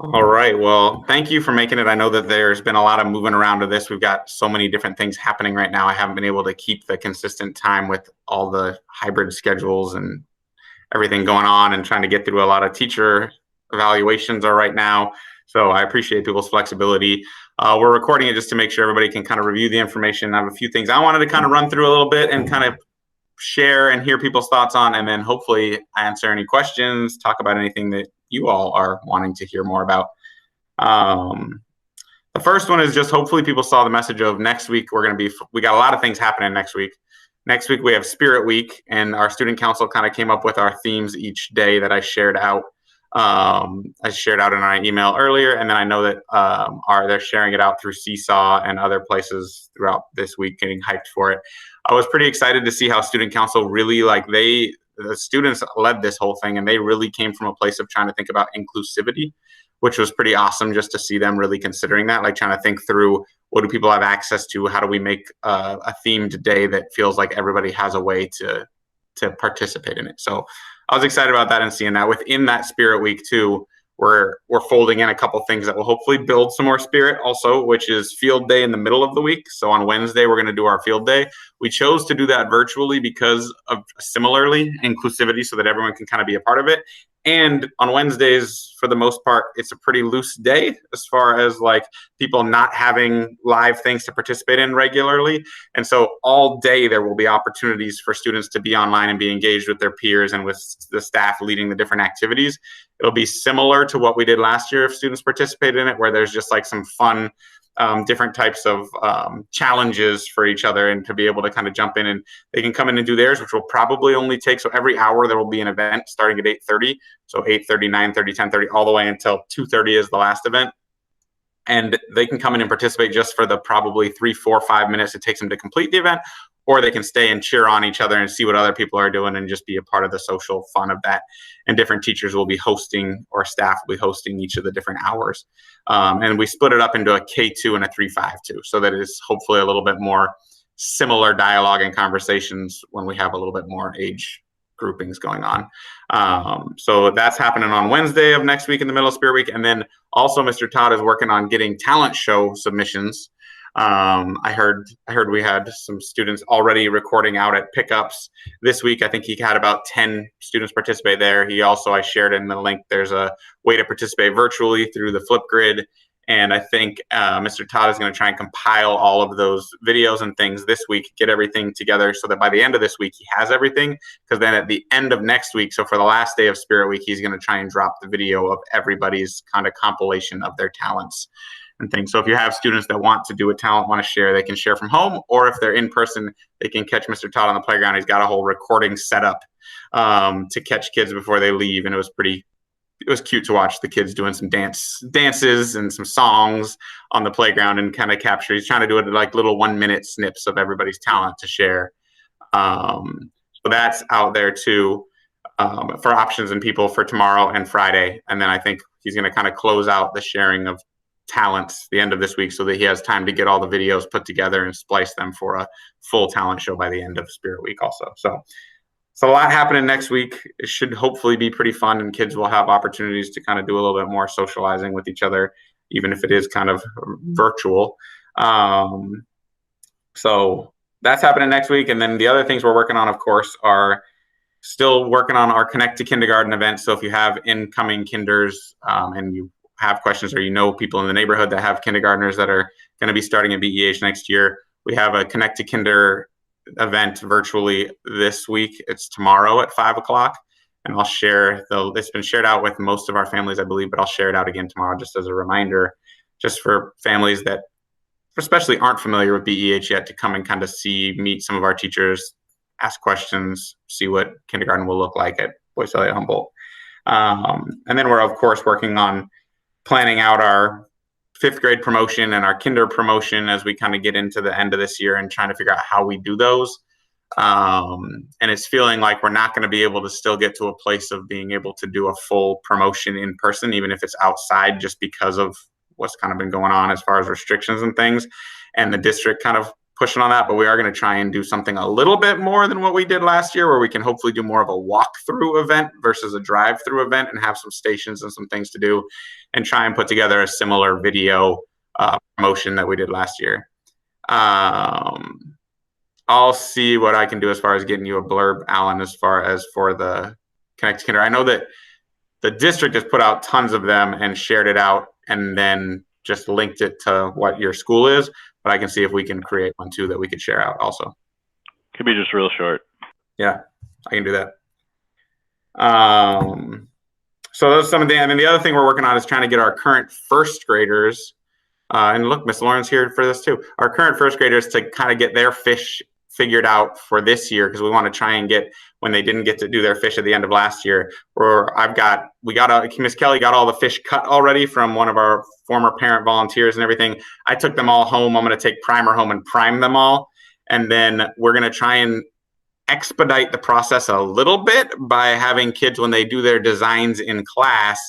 All right. Well, thank you for making it. I know that there's been a lot of moving around to this. We've got so many different things happening right now. I haven't been able to keep the consistent time with all the hybrid schedules and everything going on and trying to get through a lot of teacher evaluations are right now. So I appreciate people's flexibility. We're recording it just to make sure everybody can kind of review the information. I have a few things I wanted to kind of run through a little bit and kind of share and hear people's thoughts on, and then hopefully answer any questions, talk about anything that you all are wanting to hear more about. Um, the first one is just hopefully people saw the message of next week. We got a lot of things happening next week. Next week we have Spirit Week, and our student council kind of came up with our themes each day that I shared out. I shared out in our email earlier, and then I know that they're sharing it out through Seesaw and other places throughout this week, getting hyped for it. I was pretty excited to see how student council really the students led this whole thing, and they really came from a place of trying to think about inclusivity, which was pretty awesome just to see them really considering that, like trying to think through what do people have access to, how do we make a themed day that feels like everybody has a way to participate in it. So I was excited about that and seeing that. Within that Spirit Week too, we're folding in a couple things that will hopefully build some more spirit also, which is field day in the middle of the week. So on Wednesday, we're going to do our field day. We chose to do that virtually because of similarly inclusivity, so that everyone can kind of be a part of it. And on Wednesdays, for the most part, it's a pretty loose day as far as like people not having live things to participate in regularly. And so all day there will be opportunities for students to be online and be engaged with their peers and with the staff leading the different activities. It'll be similar to what we did last year if students participated in it, where there's just like some fun different types of challenges for each other, and to be able to kind of jump in, and they can come in and do theirs, which will probably only take, so every hour there will be an event starting at 8:30, so 8:30, 9:30, 10:30, all the way until 2:30 is the last event. And they can come in and participate just for the probably 3, 4, 5 minutes it takes them to complete the event, or they can stay and cheer on each other and see what other people are doing and just be a part of the social fun of that. And different teachers will be hosting, or staff will be hosting, each of the different hours. And we split it up into a K2 and a 3-5-2, so that it is hopefully a little bit more similar dialogue and conversations when we have a little bit more age groupings going on. So that's happening on Wednesday of next week in the middle of Spirit Week. And then also Mr. Todd is working on getting talent show submissions. I heard we had some students already recording out at pickups this week. I think he had about 10 students participate there. I shared in the link, there's a way to participate virtually through the Flipgrid. And I think Mr. Todd is going to try and compile all of those videos and things this week, get everything together so that by the end of this week, he has everything. Because then at the end of next week, so for the last day of Spirit Week, he's going to try and drop the video of everybody's kind of compilation of their talents and things. So if you have students that want to do a talent, want to share, they can share from home, or if they're in person, they can catch Mr. Todd on the playground. He's got a whole recording set up to catch kids before they leave. And it was cute to watch the kids doing some dances and some songs on the playground and kind of capture. He's trying to do it like little 1-minute snips of everybody's talent to share. So that's out there too, for options and people for tomorrow and Friday. And then I think he's going to kind of close out the sharing of talents the end of this week so that he has time to get all the videos put together and splice them for a full talent show by the end of Spirit Week also. So a lot happening next week. It should hopefully be pretty fun, and kids will have opportunities to kind of do a little bit more socializing with each other, even if it is kind of virtual. So that's happening next week. And then the other things we're working on, of course, are still working on our Connect to Kindergarten event. So if you have incoming kinders and you have questions, or you know people in the neighborhood that have kindergartners that are going to be starting at BEH next year, we have a Connect to Kinder event virtually this week. It's tomorrow at 5:00, and I'll share it's been shared out with most of our families, I believe, but I'll share it out again tomorrow just as a reminder, just for families that especially aren't familiar with BEH yet, to come and kind of meet some of our teachers, ask questions, see what kindergarten will look like at Boise-Eliot Humboldt. And then we're of course working on planning out our 5th grade promotion and our kinder promotion as we kind of get into the end of this year, and trying to figure out how we do those. And it's feeling like we're not going to be able to still get to a place of being able to do a full promotion in person, even if it's outside, just because of what's kind of been going on as far as restrictions and things. And the district kind of pushing on that, but we are going to try and do something a little bit more than what we did last year, where we can hopefully do more of a walk-through event versus a drive-through event, and have some stations and some things to do, and try and put together a similar video promotion that we did last year. I'll see what I can do as far as getting you a blurb, Alan, as far as for the Connect to Kinder. I know that the district has put out tons of them and shared it out, and then just linked it to what your school is, but I can see if we can create one too that we could share out also. Could be just real short. Yeah, I can do that. So those are some of the, and then the other thing we're working on is trying to get our current first graders, and look, Miss Lauren's here for this too, our current first graders to kind of get their fish figured out for this year, because we want to try and get, when they didn't get to do their fish at the end of last year, where Miss Kelly got all the fish cut already from one of our former parent volunteers and everything. I took them all home. I'm going to take primer home and prime them all. And then we're going to try and expedite the process a little bit by having kids, when they do their designs in class,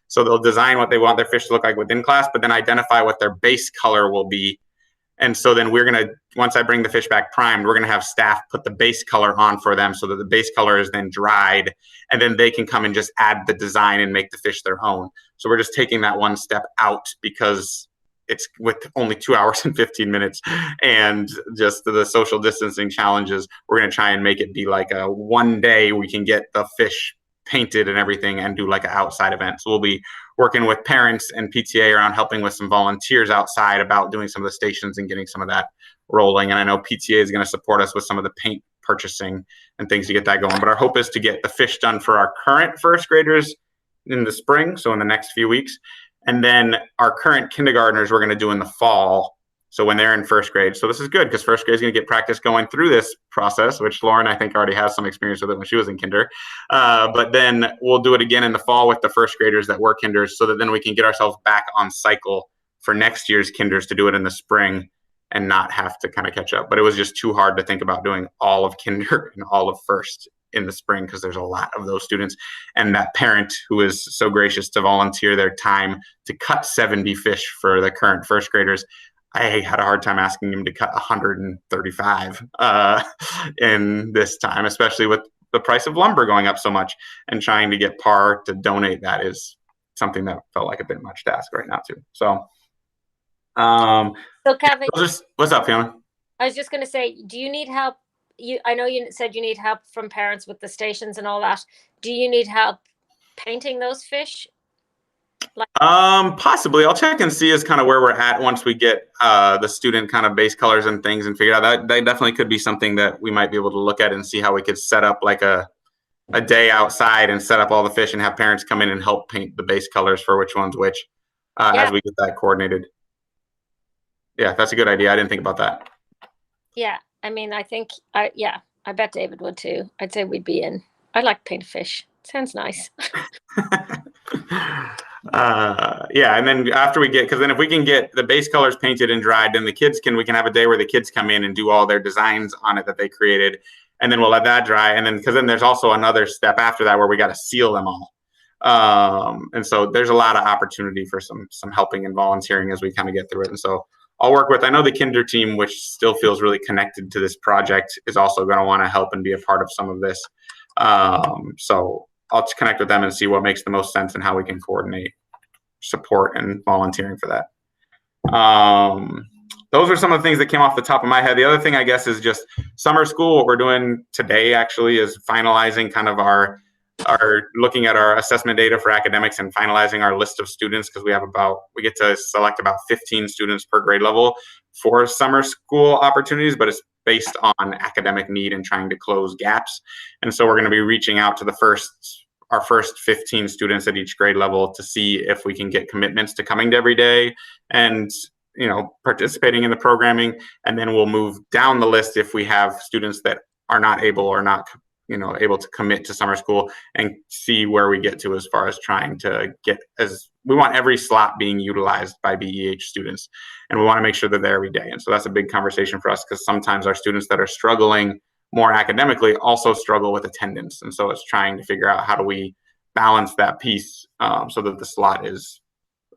so they'll design what they want their fish to look like within class, but then identify what their base color will be. And so then we're going to, once I bring the fish back primed, we're going to have staff put the base color on for them, so that the base color is then dried, and then they can come and just add the design and make the fish their own. So we're just taking that one step out, because it's with only 2 hours and 15 minutes and just the social distancing challenges, we're going to try and make it be like a one day we can get the fish painted and everything and do like an outside event. So we'll be working with parents and PTA around helping with some volunteers outside about doing some of the stations and getting some of that rolling. And I know PTA is going to support us with some of the paint purchasing and things to get that going. But our hope is to get the fish done for our current first graders in the spring, so in the next few weeks. And then our current kindergartners we're going to do in the fall, so when they're in first grade. So this is good, because first grade is going to get practice going through this process, which Lauren, I think, already has some experience with it when she was in kinder. But then we'll do it again in the fall with the first graders that were kinders, so that then we can get ourselves back on cycle for next year's kinders to do it in the spring and not have to kind of catch up. But it was just too hard to think about doing all of kinder and all of first in the spring, because there's a lot of those students. And that parent who is so gracious to volunteer their time to cut 70 fish for the current first graders, I had a hard time asking him to cut 135 in this time, especially with the price of lumber going up so much, and trying to get PAR to donate that is something that felt like a bit much to ask right now too. So Kevin, what's up, Fiona? I was just going to say, do you need help? I know you said you need help from parents with the stations and all that. Do you need help painting those fish? Possibly. I'll check and see is kind of where we're at once we get the student kind of base colors and things and figure out that definitely could be something that we might be able to look at and see how we could set up like a day outside and set up all the fish and have parents come in and help paint the base colors for which one's which as we get that coordinated. Yeah, that's a good idea. I didn't think about that. Yeah. I mean, I think, I bet David would too. I'd say we'd be in. I'd like to paint a fish. Sounds nice. Yeah, and then after we get, because then if we can get the base colors painted and dried, then we can have a day where the kids come in and do all their designs on it that they created, and then we'll let that dry. And then, because then there's also another step after that where we got to seal them all. And so there's a lot of opportunity for some helping and volunteering as we kind of get through it. And so I'll work with, I know the kinder team, which still feels really connected to this project, is also going to want to help and be a part of some of this. So I'll just connect with them and see what makes the most sense and how we can coordinate support and volunteering for that. Those are some of the things that came off the top of my head. The other thing, I guess, is just summer school. What we're doing today actually is finalizing kind of our looking at our assessment data for academics and finalizing our list of students, because we get to select about 15 students per grade level for summer school opportunities, but it's based on academic need and trying to close gaps. And so we're going to be reaching out to our first 15 students at each grade level to see if we can get commitments to coming to every day and participating in the programming. And then we'll move down the list if we have students that are not able or not able to commit to summer school, and see where we get to as far as trying to get, as we want every slot being utilized by BEH students, and we want to make sure that they're every day. And so that's a big conversation for us, because sometimes our students that are struggling more academically also struggle with attendance. And so it's trying to figure out how do we balance that piece so that the slot is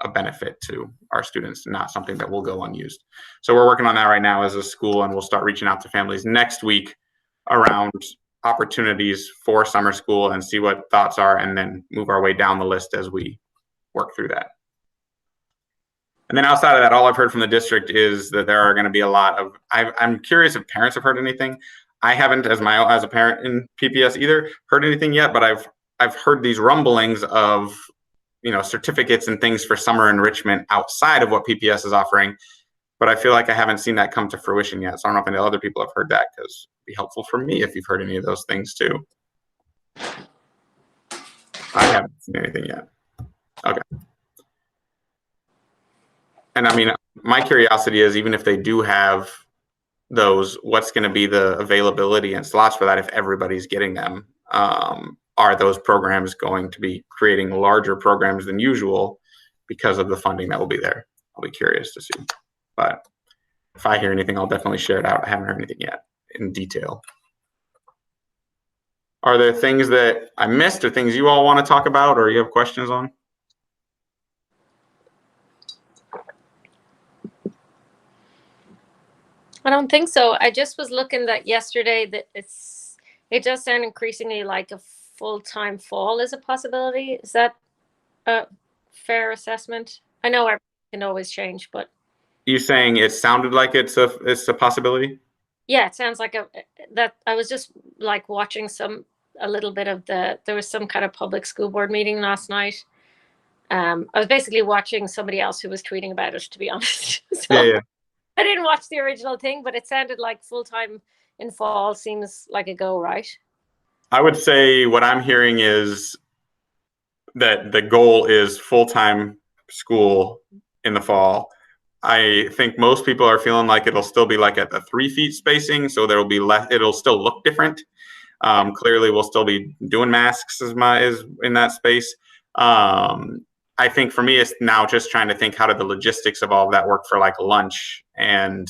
a benefit to our students, not something that will go unused. So we're working on that right now as a school, and we'll start reaching out to families next week around opportunities for summer school and see what thoughts are, and then move our way down the list as we work through that. And then outside of that, all I've heard from the district is that there are going to be a lot of, I'm curious if parents have heard anything. I haven't, as a parent in PPS either, heard anything yet, but I've heard these rumblings of, certificates and things for summer enrichment outside of what PPS is offering. But I feel like I haven't seen that come to fruition yet. So I don't know if any other people have heard that, because it'd be helpful for me if you've heard any of those things too. I haven't seen anything yet. Okay. And I mean, my curiosity is, even if they do have those, what's going to be the availability and slots for that if everybody's getting them? Are those programs going to be creating larger programs than usual because of the funding that will be there? I'll be curious to see. But if I hear anything, I'll definitely share it out. I haven't heard anything yet in detail. Are there things that I missed, or things you all want to talk about, or you have questions on? I don't think so. I just was looking that yesterday that it does sound increasingly like a full-time fall is a possibility. Is that a fair assessment? I know everything can always change, but You saying it sounded like it's a possibility? yeah, it sounds like that. I was just like watching a little bit of there was some kind of public school board meeting last night. I was basically watching somebody else who was tweeting about it, to be honest. So Yeah. I didn't watch the original thing, but it sounded like full-time in fall seems like a go, right? I would say what I'm hearing is that the goal is full-time school in the fall. I think most people are feeling like it'll still be like at the 3 feet spacing, so there will be less. It'll still look different. Clearly, we'll still be doing masks is in that space. I think for me, it's now just trying to think, how did the logistics of all of that work for like lunch and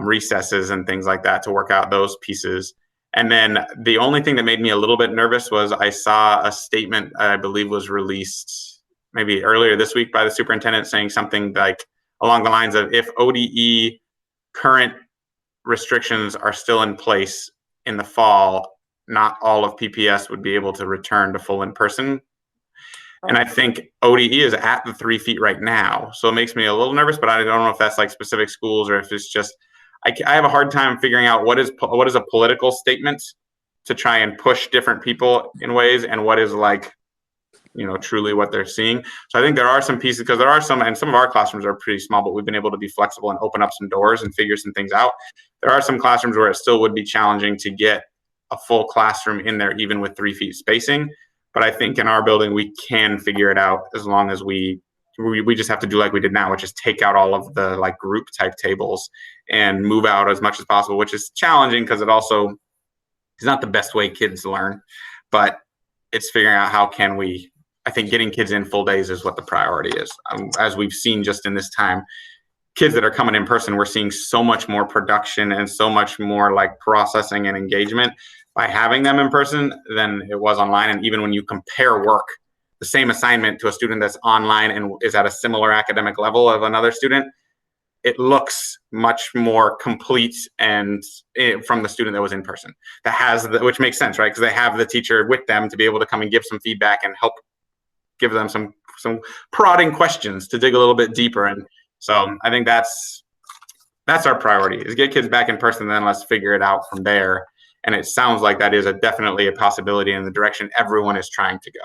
recesses and things like that, to work out those pieces. And then the only thing that made me a little bit nervous was I saw a statement I believe was released maybe earlier this week by the superintendent, saying something like along the lines of, if ODE current restrictions are still in place in the fall, not all of PPS would be able to return to full in-person. And I think ODE is at the 3 feet right now. So it makes me a little nervous, but I don't know if that's like specific schools, or if it's just, I have a hard time figuring out what is a political statement to try and push different people in ways, and what is like, truly what they're seeing. So I think there are some pieces, because there are some, and some of our classrooms are pretty small, but we've been able to be flexible and open up some doors and figure some things out. There are some classrooms where it still would be challenging to get a full classroom in there, even with 3 feet spacing. But I think in our building, we can figure it out, as long as we just have to do like we did now, which is take out all of the like group type tables and move out as much as possible, which is challenging because it also is not the best way kids learn, but it's figuring out how can we, I think getting kids in full days is what the priority is. As we've seen just in this time, kids that are coming in person, we're seeing so much more production and so much more like processing and engagement by having them in person than it was online. And even when you compare work, the same assignment to a student that's online and is at a similar academic level of another student, it looks much more complete and from the student that was in person, that has which makes sense, right? Because they have the teacher with them to be able to come and give some feedback and help give them some prodding questions to dig a little bit deeper. And so I think that's our priority, is get kids back in person, then let's figure it out from there. And it sounds like that is definitely a possibility in the direction everyone is trying to go.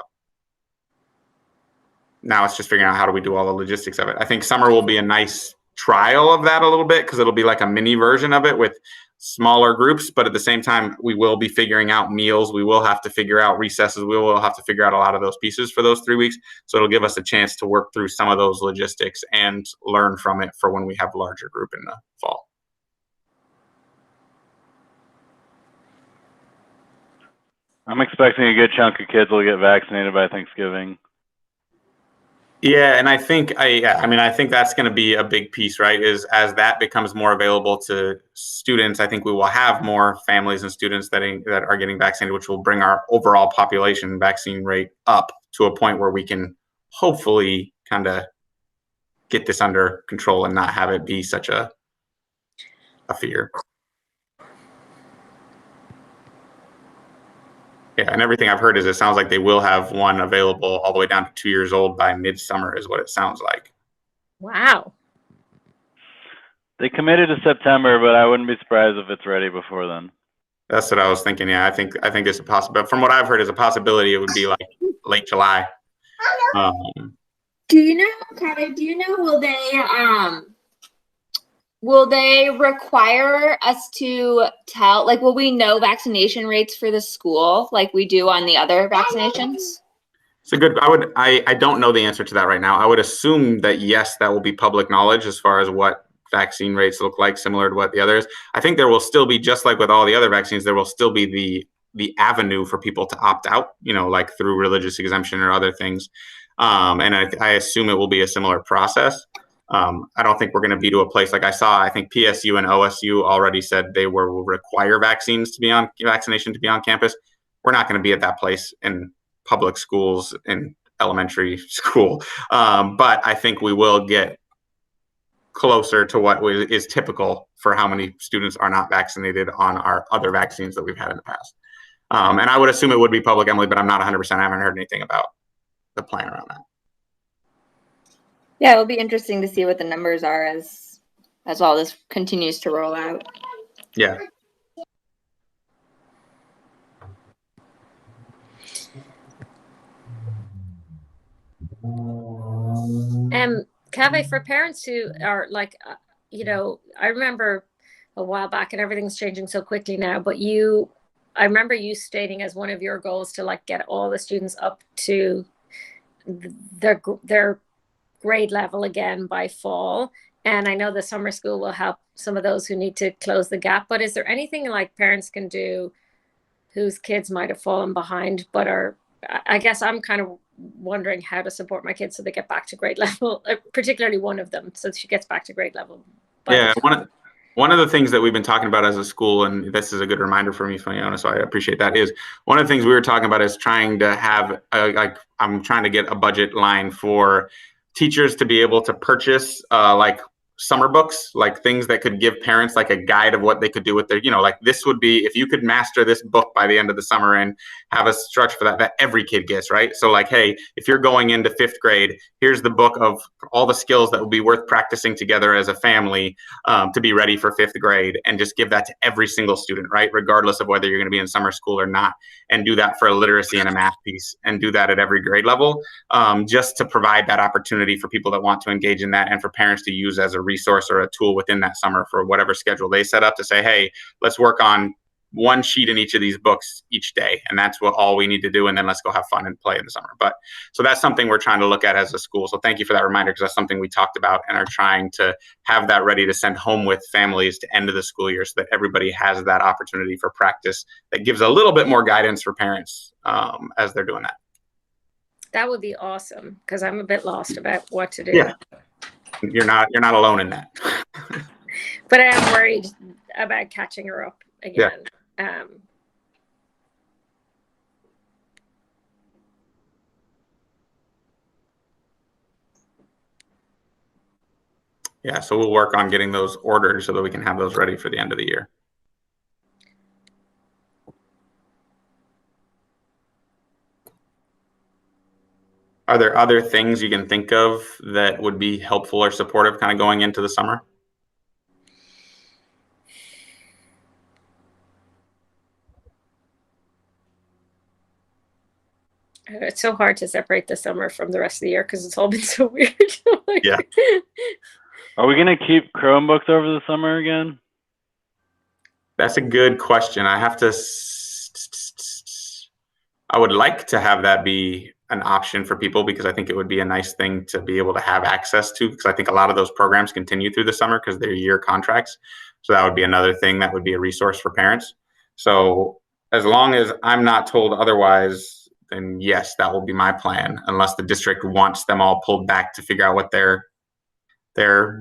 Now it's just figuring out how do we do all the logistics of it. I think summer will be a nice trial of that a little bit, because it'll be like a mini version of it with smaller groups, but at the same time, we will be figuring out meals. We will have to figure out recesses. We will have to figure out a lot of those pieces for those 3 weeks. So it'll give us a chance to work through some of those logistics and learn from it for when we have larger group in the fall. I'm expecting a good chunk of kids will get vaccinated by Thanksgiving. Yeah, and I think I think that's going to be a big piece, right? Is as that becomes more available to students, I think we will have more families and students that are getting vaccinated, which will bring our overall population vaccine rate up to a point where we can hopefully kind of get this under control and not have it be such a fear. Yeah, and everything I've heard is it sounds like they will have one available all the way down to 2 years old by midsummer is what it sounds like. Wow. They committed to September, but I wouldn't be surprised if it's ready before then. That's what I was thinking. Yeah, I think it's a possibility. But from what I've heard is a possibility, it would be like late July. Do you know, Kevin, will they require us to tell, like, will we know vaccination rates for the school like we do on the other vaccinations? It's a good, I don't know the answer to that right now. I would assume that yes, that will be public knowledge as far as what vaccine rates look like, similar to what the others. I think there will still be, just like with all the other vaccines, there will still be the avenue for people to opt out, like through religious exemption or other things. And I assume it will be a similar process. I don't think we're going to be to a place like I think PSU and OSU already said they will require vaccination to be on campus. We're not going to be at that place in public schools in elementary school. But I think we will get closer to what is typical for how many students are not vaccinated on our other vaccines that we've had in the past. And I would assume it would be public, Emily, but I'm not 100%. I haven't heard anything about the plan around that. Yeah, it'll be interesting to see what the numbers are as all this continues to roll out. Yeah. Kaveh, for parents who are like, I remember a while back, and everything's changing so quickly now, but I remember you stating as one of your goals to like get all the students up to their grade level again by fall. And I know the summer school will help some of those who need to close the gap, but is there anything like parents can do whose kids might have fallen behind, but I guess I'm kind of wondering how to support my kids so they get back to grade level, particularly one of them, so she gets back to grade level. Yeah, one of the things that we've been talking about as a school, and this is a good reminder for me, Fiona, so I appreciate that, is one of the things we were talking about is trying to have, I'm trying to get a budget line for teachers to be able to purchase like summer books, like things that could give parents like a guide of what they could do with their, like this would be, if you could master this book by the end of the summer and have a structure for that every kid gets, right? So like, hey, if you're going into 5th grade, here's the book of all the skills that would be worth practicing together as a family to be ready for 5th grade, and just give that to every single student, right? Regardless of whether you're going to be in summer school or not, and do that for a literacy and a math piece, and do that at every grade level, just to provide that opportunity for people that want to engage in that, and for parents to use as a resource or a tool within that summer for whatever schedule they set up, to say, hey, let's work on one sheet in each of these books each day, and that's all we need to do, and then let's go have fun and play in the summer. But so that's something we're trying to look at as a school. So thank you for that reminder, because that's something we talked about and are trying to have that ready to send home with families to end of the school year, so that everybody has that opportunity for practice that gives a little bit more guidance for parents as they're doing that. That would be awesome, because I'm a bit lost about what to do. Yeah. You're not alone in that. But I am worried about catching her up again. Yeah. Yeah, so we'll work on getting those ordered so that we can have those ready for the end of the year. Are there other things you can think of that would be helpful or supportive kind of going into the summer? It's so hard to separate the summer from the rest of the year because it's all been so weird. Yeah. Are we going to keep Chromebooks over the summer again? That's a good question. I would like to have that be an option for people, because I think it would be a nice thing to be able to have access to, because I think a lot of those programs continue through the summer because they're year contracts. So that would be another thing that would be a resource for parents. So as long as I'm not told otherwise, then yes, that will be my plan, unless the district wants them all pulled back to figure out what their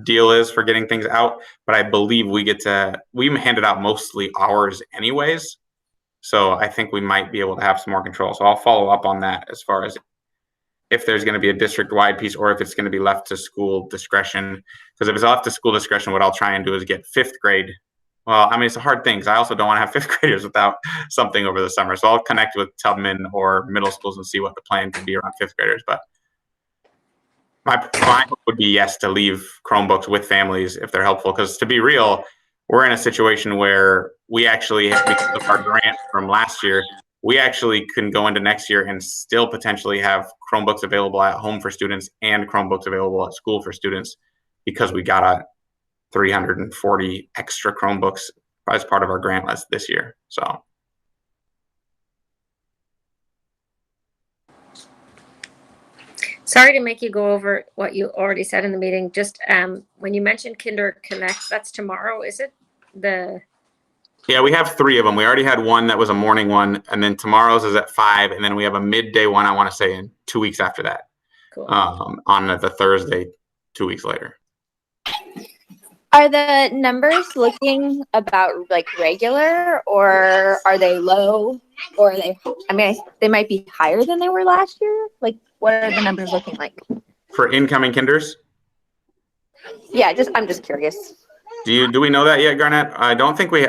deal is for getting things out. But I believe we handed out mostly ours anyways. So I think we might be able to have some more control. So I'll follow up on that as far as if there's going to be a district-wide piece or if it's going to be left to school discretion. Because if it's left to school discretion, what I'll try and do is get 5th grade. Well, I mean, it's a hard thing because I also don't want to have 5th graders without something over the summer. So I'll connect with Tubman or middle schools and see what the plan could be around 5th graders. But my hope would be yes to leave Chromebooks with families if they're helpful. Because to be real, we're in a situation where we actually, because of our grant from last year, we actually can go into next year and still potentially have Chromebooks available at home for students and Chromebooks available at school for students because we got a 340 extra Chromebooks as part of our grant list this year. So. Sorry to make you go over what you already said in the meeting. Just when you mentioned Kinder Connect, that's tomorrow, is it? Yeah, we have 3 of them. We already had one that was a morning one, and then tomorrow's is at 5, and then we have a midday one, I want to say, in 2 weeks after that. Cool. On the Thursday, 2 weeks later. Are the numbers looking about like regular, or are they low, or are they? I mean, they might be higher than they were last year. Like, what are the numbers looking like For incoming kinders? Yeah, I'm just curious. Do we know that yet, Garnett? I don't think we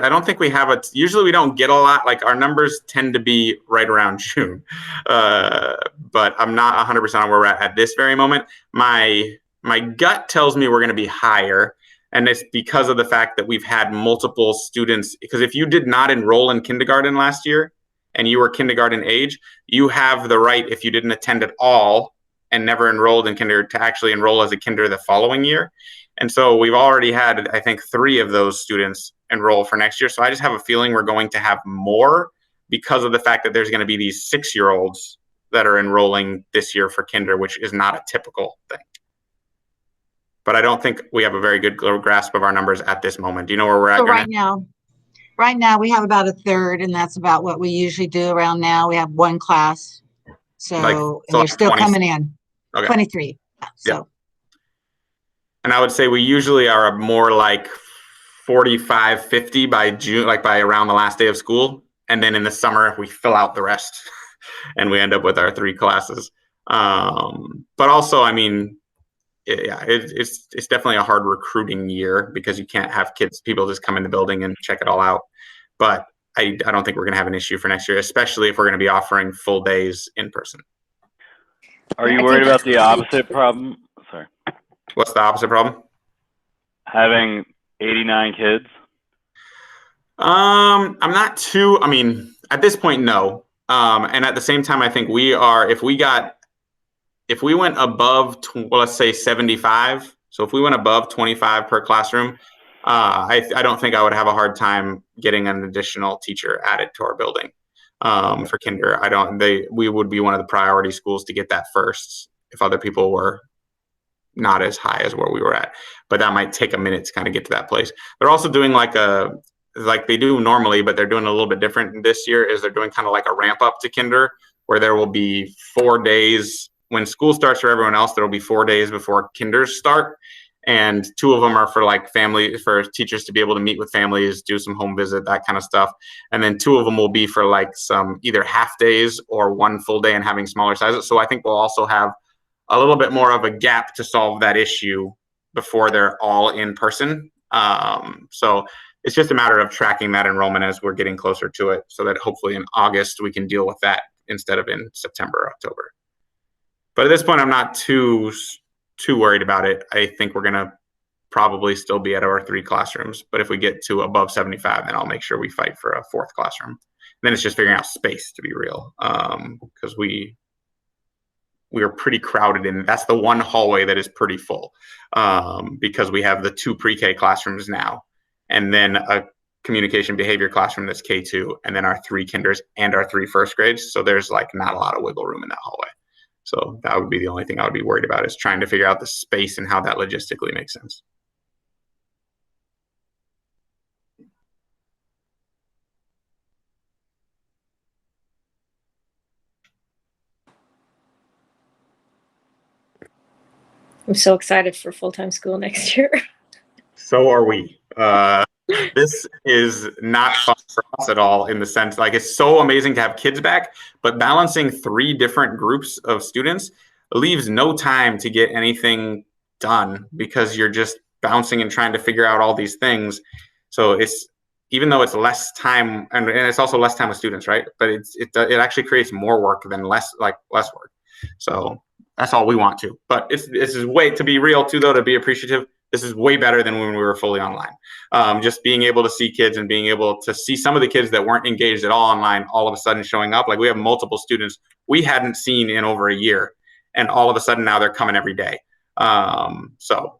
have it. Usually we don't get a lot. Like our numbers tend to be right around June. But I'm not 100% on where we're at this very moment. My gut tells me we're going to be higher. And it's because of the fact that we've had multiple students. Because if you did not enroll in kindergarten last year and you were kindergarten age, you have the right, if you didn't attend at all and never enrolled in kinder, to actually enroll as a kinder the following year. And so we've already had, I think, 3 of those students enroll for next year. So I just have a feeling we're going to have more because of the fact that there's going to be these 6-year-olds that are enrolling this year for kinder, which is not a typical thing. But I don't think we have a very good grasp of our numbers at this moment. Do you know where we're at? So right now we have about 1/3, and that's about what we usually do around now. We have 1 class. So and they're still 20. coming in. Okay. 23. So. Yeah. And I would say we usually are more like 45, 50 by June, like by around the last day of school. And then in the summer, we fill out the rest and we end up with our 3 classes. But also, I mean, yeah, it's definitely a hard recruiting year because you can't have people just come in the building and check it all out. But I don't think we're going to have an issue for next year, especially if we're going to be offering full days in person. Are you worried about the opposite problem? Sorry. What's the opposite problem? Having 89 kids? I'm not too, I mean, at this point, no. And at the same time, I think we are, if we went above, let's say 75, so if we went above 25 per classroom, I don't think I would have a hard time getting an additional teacher added to our building for kinder. We would be one of the priority schools to get that first if other people were not as high as where we were at. But that might take a minute to kind of get to that place. They're also doing like they do normally, but they're doing a little bit different this year, is they're doing kind of like a ramp up to kinder where there will be 4 days. When school starts for everyone else, there will be 4 days before kinders start. And 2 of them are for like for teachers to be able to meet with families, do some home visit, that kind of stuff. And then 2 of them will be for like some either half days or 1 full day and having smaller sizes. So I think we'll also have a little bit more of a gap to solve that issue before they're all in person. So it's just a matter of tracking that enrollment as we're getting closer to it so that hopefully in August we can deal with that instead of in September or October. But at this point, I'm not too worried about it. I think we're going to probably still be at our 3 classrooms. But if we get to above 75, then I'll make sure we fight for a 4th classroom. And then it's just figuring out space, to be real, because we are pretty crowded in. That's the one hallway that is pretty full because we have the 2 pre-K classrooms now, and then a communication behavior classroom that's K2, and then our 3 kinders and our 3 first grades. So there's like not a lot of wiggle room in that hallway. So that would be the only thing I would be worried about, is trying to figure out the space and how that logistically makes sense. I'm so excited for full-time school next year. So are we. This is not fun for us at all, in the sense, like, it's so amazing to have kids back, but balancing 3 different groups of students, leaves no time to get anything done because you're just bouncing and trying to figure out all these things. So it's, even though it's less time, and it's also less time with students, right? But it actually creates more work than less work. So that's all we want to. But this is way, to be real too, though, to be appreciative, this is way better than when we were fully online. Just being able to see kids and being able to see some of the kids that weren't engaged at all online all of a sudden showing up. Like, we have multiple students we hadn't seen in over a year, and all of a sudden now they're coming every day. So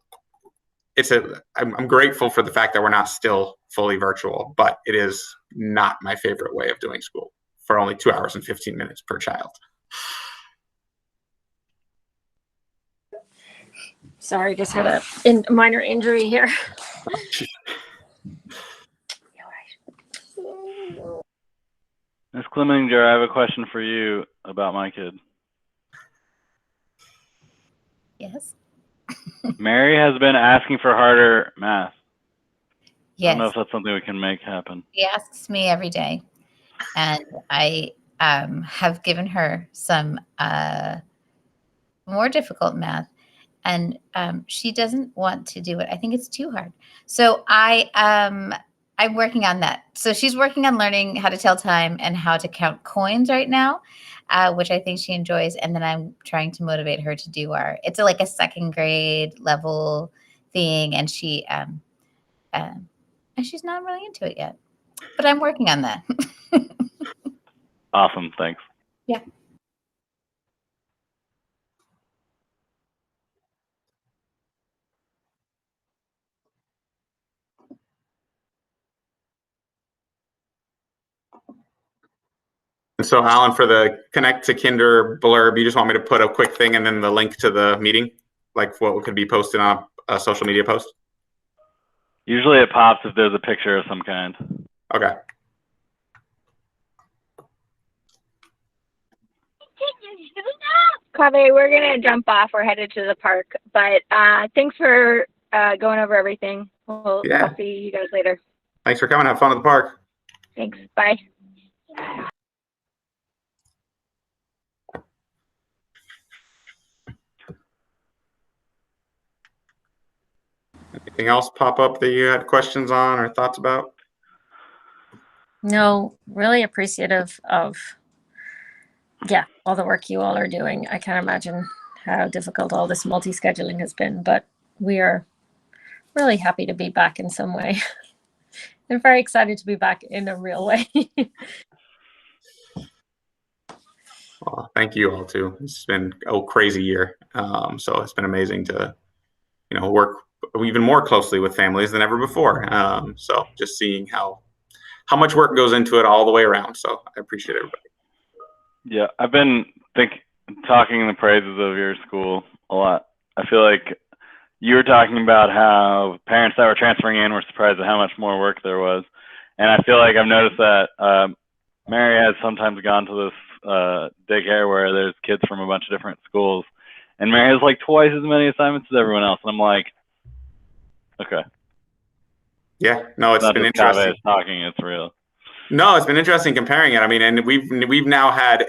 I'm grateful for the fact that we're not still fully virtual, but it is not my favorite way of doing school for only 2 hours and 15 minutes per child. Sorry, just had a minor injury here. Ms. Clemenger, I have a question for you about my kid. Yes. Mary has been asking for harder math. I Yes. don't know if that's something we can make happen. She asks me every day, and I have given her some more difficult math, and she doesn't want to do it. I think it's too hard. So I'm working on that. So she's working on learning how to tell time and how to count coins right now, which I think she enjoys. And then I'm trying to motivate her to do it's like a second grade level thing, and she's not really into it yet, but I'm working on that. Awesome, thanks. Yeah. And so, Alan, for the Connect to Kinder blurb, you just want me to put a quick thing and then the link to the meeting, like what could be posted on a social media post? Usually it pops if there's a picture of some kind. Okay. Kaveh, we're gonna jump off. We're headed to the park, but thanks for going over everything. I'll see you guys later. Thanks for coming. Have fun at the park. Thanks. Bye. Anything else pop up that you had questions on or thoughts about? No, really appreciative of, yeah, all the work you all are doing. I can't imagine how difficult all this multi-scheduling has been, but we are really happy to be back in some way. And very excited to be back in a real way. Well, thank you all too. It's been a crazy year. So it's been amazing to, work even more closely with families than ever before. So just seeing how much work goes into it all the way around. So I appreciate everybody. Yeah, I've been talking in the praises of your school a lot. I feel like you were talking about how parents that were transferring in were surprised at how much more work there was. And I feel like I've noticed that Mary has sometimes gone to this daycare where there's kids from a bunch of different schools. And Mary has like twice as many assignments as everyone else. And I'm like, okay. Yeah, no, it's been interesting. It's talking, it's real. No, it's been interesting comparing it. I mean, and we've now had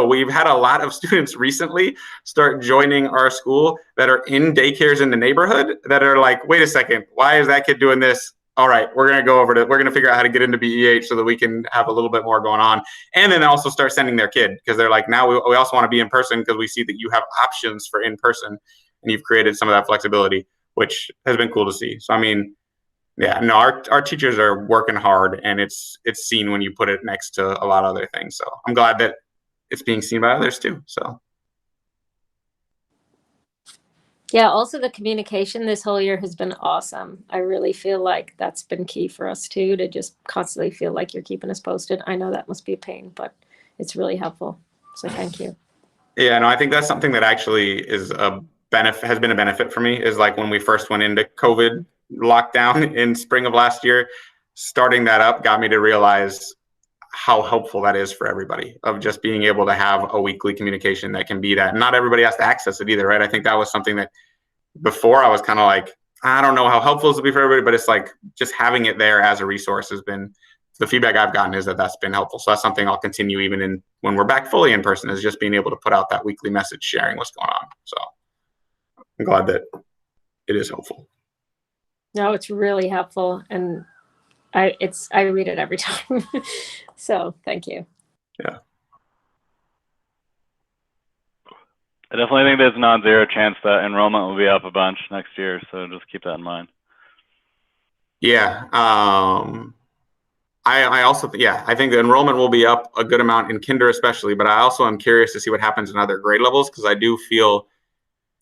we've had a lot of students recently start joining our school that are in daycares in the neighborhood that are like, wait a second, why is that kid doing this? All right, we're going to figure out how to get into BEH so that we can have a little bit more going on. And then also start sending their kid, because they're like, now we also want to be in person because we see that you have options for in person and you've created some of that flexibility, which has been cool to see. So, I mean, yeah, no, our teachers are working hard, and it's seen when you put it next to a lot of other things. So I'm glad that it's being seen by others too. So. Yeah, also the communication this whole year has been awesome. I really feel like that's been key for us too, to just constantly feel like you're keeping us posted. I know that must be a pain, but it's really helpful. So thank you. Yeah, no, I think that's something that actually is has been a benefit for me, is like when we first went into COVID lockdown in spring of last year, starting that up got me to realize how helpful that is for everybody, of just being able to have a weekly communication that can be that. Not everybody has to access it either, right? I think that was something that before I was kind of like, I don't know how helpful this will be for everybody, but it's like just having it there as a resource has been the feedback I've gotten is that that's been helpful. So that's something I'll continue even when we're back fully in person, is just being able to put out that weekly message sharing what's going on. So I'm glad that it is helpful. No, it's really helpful, and I read it every time. So thank you. Yeah. I definitely think there's a non-zero chance that enrollment will be up a bunch next year, so just keep that in mind. Yeah. I also, I think the enrollment will be up a good amount in kinder especially, but I also am curious to see what happens in other grade levels, because I do feel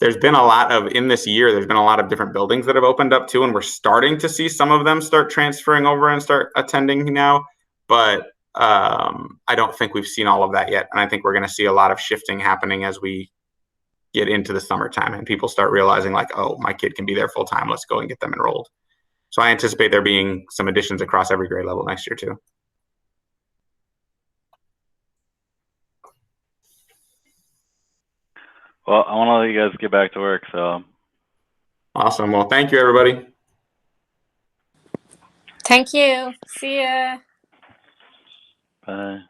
there's been a lot of, in this year, there's been a lot of different buildings that have opened up too, and we're starting to see some of them start transferring over and start attending now, but I don't think we've seen all of that yet. And I think we're going to see a lot of shifting happening as we get into the summertime and people start realizing like, oh, my kid can be there full time. Let's go and get them enrolled. So I anticipate there being some additions across every grade level next year too. Well, I want to let you guys get back to work, so. Awesome. Well, thank you, everybody. Thank you. See ya. Bye.